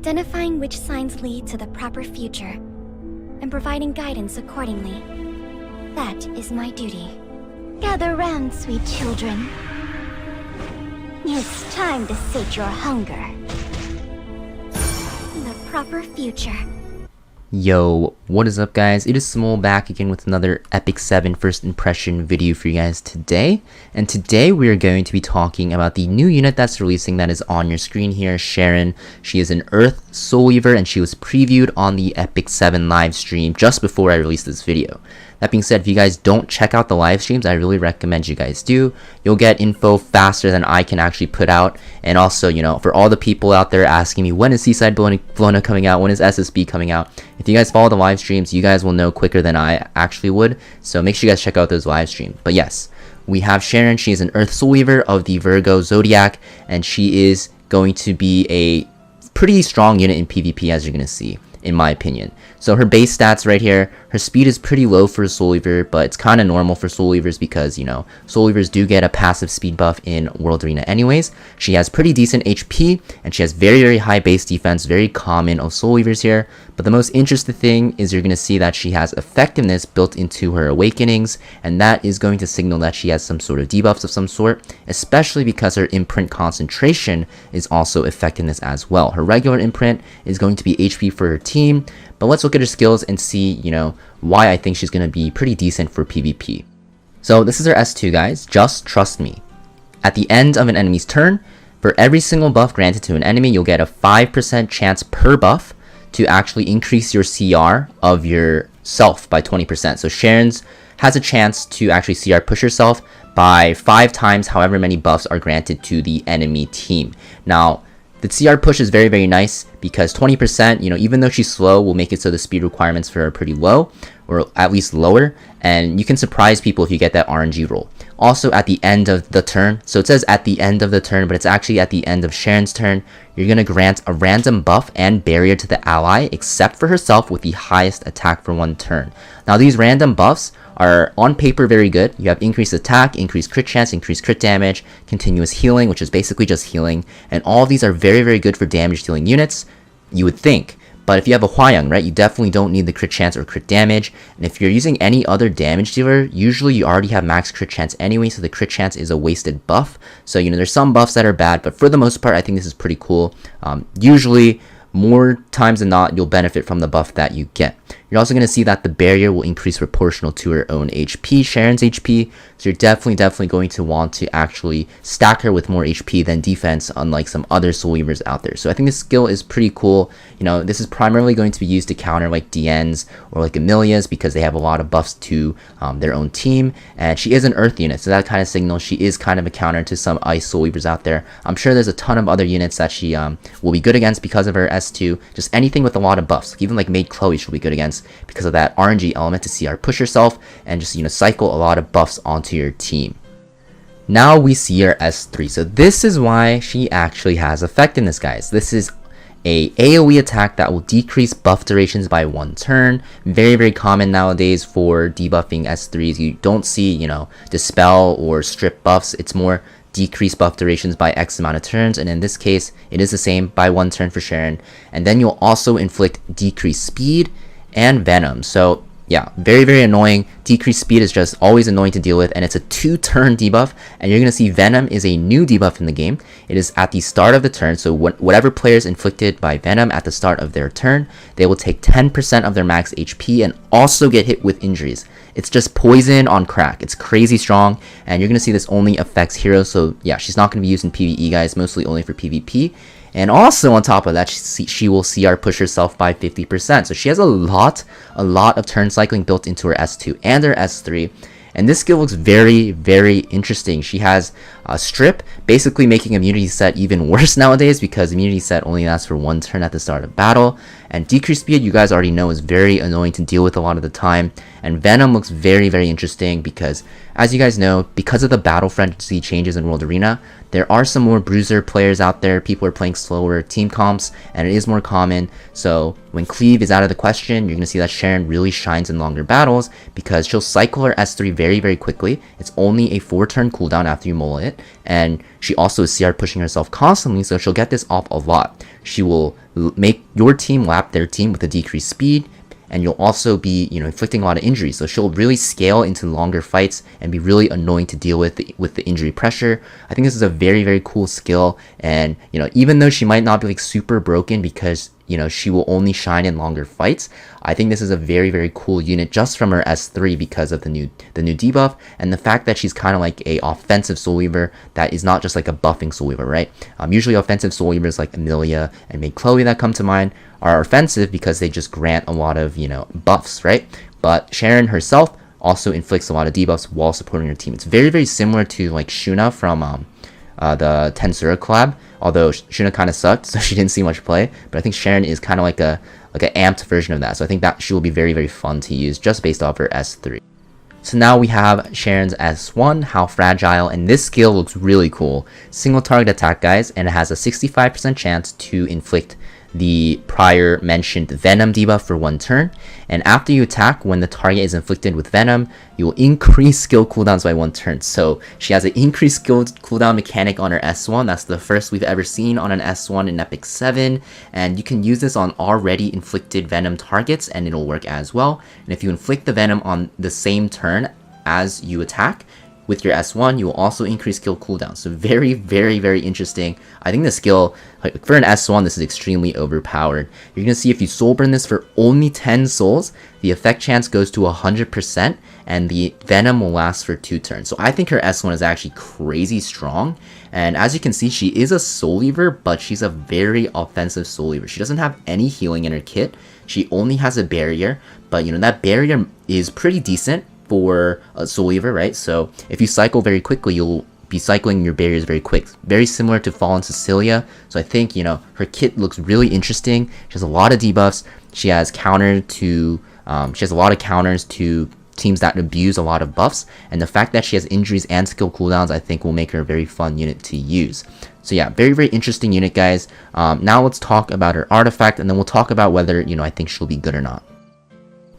identifying which signs lead to the proper future, and providing guidance accordingly. That is my duty. Gather round, sweet children. It's time to sate your hunger. The proper future. Yo, what is up guys? It is Samool back again with another Epic 7 first impression video for you guys today. And today we are going to be talking about the new unit that's releasing that is on your screen here, Sharun. She is an Earth Soul Weaver and she was previewed on the Epic 7 live stream just before I released this video. That being said, if you guys don't check out the live streams, I really recommend you guys do. You'll get info faster than I can actually put out. And also, you know, for all the people out there asking me, when is Seaside Bologna coming out? When is SSB coming out? If you guys follow the live streams, you guys will know quicker than I actually would. So make sure you guys check out those live streams. But yes, we have Sharun. She is an Earth Soul Weaver of the Virgo Zodiac. And she is going to be a pretty strong unit in PvP, as you're going to see, in my opinion. So her base stats right here, her speed is pretty low for a Soul Weaver, but it's kind of normal for Soul Weavers because, you know, Soul Weavers do get a passive speed buff in World Arena anyways. She has pretty decent HP, and she has very, very high base defense, very common of Soul Weavers here. But the most interesting thing is you're going to see that she has effectiveness built into her awakenings, and that is going to signal that she has some sort of debuffs of some sort, especially because her imprint concentration is also effectiveness as well. Her regular imprint is going to be HP for her team, but let's look at her skills and see, you know, why I think she's going to be pretty decent for PvP. So this is her S2, guys. Just trust me. At the end of an enemy's turn, for every single buff granted to an enemy, you'll get a 5% chance per buff to actually increase your CR of yourself by 20%. So Sharun's has a chance to actually CR push herself by 5 times however many buffs are granted to the enemy team. Now, the CR push is very, very nice because 20%, you know, even though she's slow, will make it so the speed requirements for her are pretty low, or at least lower, and you can surprise people if you get that RNG roll. Also, at the end of the turn, so it says at the end of the turn, but it's actually at the end of Sharun's turn, you're going to grant a random buff and barrier to the ally, except for herself, with the highest attack for 1 turn. Now, these random buffs are on paper very good. You have increased attack, increased crit chance, increased crit damage, continuous healing, which is basically just healing, and all of these are very, very good for damage dealing units, you would think. But if you have a Hwayoung, right, you definitely don't need the crit chance or crit damage. And if you're using any other damage dealer, usually you already have max crit chance anyway, so the crit chance is a wasted buff. So, you know, there's some buffs that are bad, but for the most part, I think this is pretty cool. Usually, more times than not, you'll benefit from the buff that you get. You're also going to see that the barrier will increase proportional to her own HP, Sharun's HP, so you're definitely going to want to actually stack her with more HP than defense, unlike some other Soul Weavers out there. So I think this skill is pretty cool. You know, this is primarily going to be used to counter like DNs or like Amelia's because they have a lot of buffs to their own team, and she is an Earth unit, so that kind of signals she is kind of a counter to some Ice Soul Weavers out there. I'm sure there's a ton of other units that she will be good against because of her S2, just anything with a lot of buffs. Even like Maid Chloe she'll be good against because of that RNG element to CR push yourself and just, you know, cycle a lot of buffs onto your team. Now we see her S3. So this is why she actually has effectiveness, guys. This is a AoE attack that will decrease buff durations by 1 turn. Very, very common nowadays for debuffing S3s. You don't see, you know, dispel or strip buffs. It's more decrease buff durations by X amount of turns, and in this case it is the same by 1 turn for Sharun. And then you'll also inflict decreased speed and venom. So yeah, very, very annoying. Decreased speed is just always annoying to deal with, and it's a 2-turn debuff, and you're going to see venom is a new debuff in the game. It is at the start of the turn, so whatever player is inflicted by venom at the start of their turn, they will take 10% of their max HP and also get hit with injuries. It's just poison on crack. It's crazy strong, and you're going to see this only affects heroes, so yeah, she's not going to be used in PvE, guys, mostly only for PvP. And also on top of that, she will CR push herself by 50%. So she has a lot of turn cycling built into her S2 and her S3. And this skill looks very, very interesting. She has a strip, basically making immunity set even worse nowadays because immunity set only lasts for 1 turn at the start of battle. And decreased speed, you guys already know, is very annoying to deal with a lot of the time. And venom looks very, very interesting because, as you guys know, because of the battle frenzy changes in World Arena, there are some more bruiser players out there. People are playing slower team comps, and it is more common. So when cleave is out of the question, you're going to see that Sharun really shines in longer battles because she'll cycle her S3 very, very quickly. It's only a 4-turn cooldown after you mull it. and she also is CR pushing herself constantly, so she'll get this off a lot. She will make your team lap their team with a decreased speed, and you'll also be, inflicting a lot of injuries. So she'll really scale into longer fights and be really annoying to deal with the injury pressure. I think this is a very, very cool skill. And, even though she might not be like super broken because, she will only shine in longer fights, I think this is a very, very cool unit just from her S3 because of the new debuff and the fact that she's kind of like a offensive Soul Weaver that is not just like a buffing Soul Weaver, right? Usually offensive Soul Weavers like Amelia and May Chloe that come to mind are offensive because they just grant a lot of, buffs, right? But Sharun herself also inflicts a lot of debuffs while supporting her team. It's very, very similar to like Shuna from the Tensura collab, although Shuna kind of sucked, so she didn't see much play. But I think Sharun is kind of like an amped version of that. So I think that she will be very, very fun to use just based off her S3. So now we have Sharun's S1, How Fragile, and this skill looks really cool. Single target attack, guys, and it has a 65% chance to inflict the prior mentioned Venom debuff for 1 turn, and after you attack, when the target is inflicted with Venom, you will increase skill cooldowns by 1 turn. So she has an increased skill cooldown mechanic on her S1. That's the first we've ever seen on an S1 in Epic 7, and you can use this on already inflicted Venom targets and it'll work as well. And if you inflict the Venom on the same turn as you attack with your S1, you will also increase skill cooldown. So very, very, very interesting. I think the skill, like for an S1, this is extremely overpowered. You're going to see if you soul burn this for only 10 souls, the effect chance goes to 100%, and the Venom will last for 2 turns. So I think her S1 is actually crazy strong. And as you can see, she is a Soul Weaver, but she's a very offensive Soul Weaver. She doesn't have any healing in her kit. She only has a barrier, but that barrier is pretty decent for a Soul Weaver, right? So if you cycle very quickly, you'll be cycling your barriers very quick. Very similar to Fallen Cecilia. So I think, her kit looks really interesting. She has a lot of debuffs. She has she has a lot of counters to teams that abuse a lot of buffs. And the fact that she has injuries and skill cooldowns, I think will make her a very fun unit to use. So yeah, very, very interesting unit, guys. Now let's talk about her artifact, and then we'll talk about whether, I think she'll be good or not.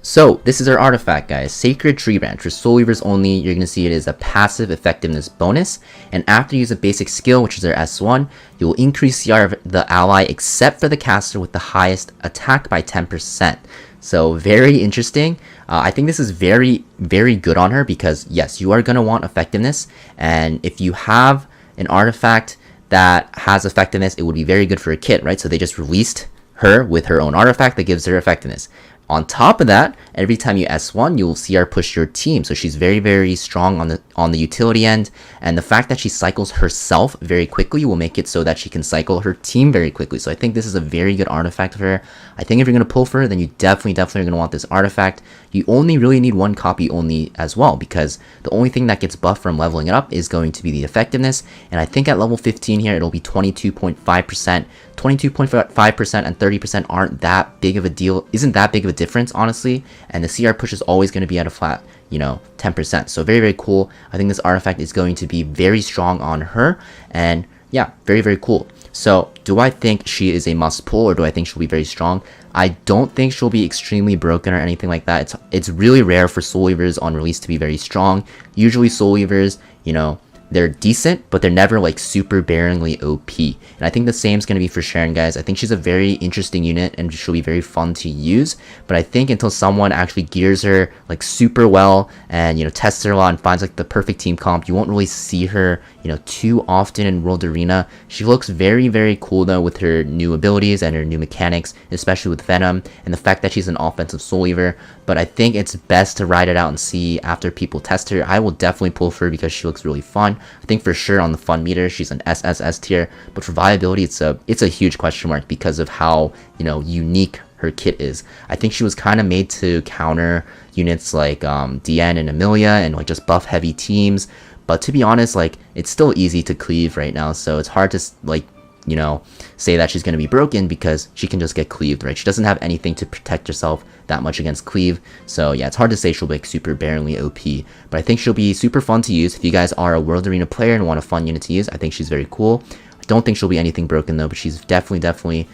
So this is our artifact, guys. Sacred Tree Branch. For Soul Weavers only, you're going to see it as a passive effectiveness bonus. And after you use a basic skill, which is our S1, you will increase CR of the ally except for the caster with the highest attack by 10%. So very interesting. I think this is very, very good on her because yes, you are going to want effectiveness. And if you have an artifact that has effectiveness, it would be very good for a kit, right? So they just released her with her own artifact that gives her effectiveness. On top of that, every time you S1, you'll see her push your team. So she's very, very strong on the utility end. And the fact that she cycles herself very quickly will make it so that she can cycle her team very quickly. So I think this is a very good artifact for her. I think if you're going to pull for her, then you definitely are going to want this artifact. You only really need 1 copy only as well, because the only thing that gets buffed from leveling it up is going to be the effectiveness. And I think at level 15 here, it'll be 22.5%. 22.5% and 30% aren't that big of a deal, isn't that big of a difference, honestly. And the CR push is always going to be at a flat, 10%. So very, very cool. I think this artifact is going to be very strong on her. And yeah, very, very cool. So do I think she is a must pull, or do I think she'll be very strong? I don't think she'll be extremely broken or anything like that. It's really rare for Soul Weavers on release to be very strong. Usually Soul Weavers, they're decent, but they're never like super barrenly OP. And I think the same is going to be for Sharun, guys. I think she's a very interesting unit and she'll be very fun to use. But I think until someone actually gears her like super well and, tests her a lot and finds like the perfect team comp, you won't really see her, too often in World Arena. She looks very, very cool though with her new abilities and her new mechanics, especially with Venom and the fact that she's an offensive Soul Weaver. But I think it's best to ride it out and see after people test her. I will definitely pull for her because she looks really fun. I think for sure on the fun meter, she's an SSS tier, but for viability, it's a huge question mark because of how, unique her kit is. I think she was kind of made to counter units like DN and Amelia and like just buff heavy teams. But to be honest, like it's still easy to cleave right now, so it's hard to like, say that she's going to be broken because she can just get cleaved, right? She doesn't have anything to protect herself that much against cleave. So yeah, it's hard to say she'll be like super barrenly OP, but I think she'll be super fun to use. If you guys are a World Arena player and want a fun unit to use, I think she's very cool. I don't think she'll be anything broken though, but she's definitely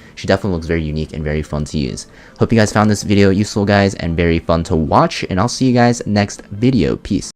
looks very unique and very fun to use. Hope you guys found this video useful, guys, and very fun to watch, and I'll see you guys next video. Peace.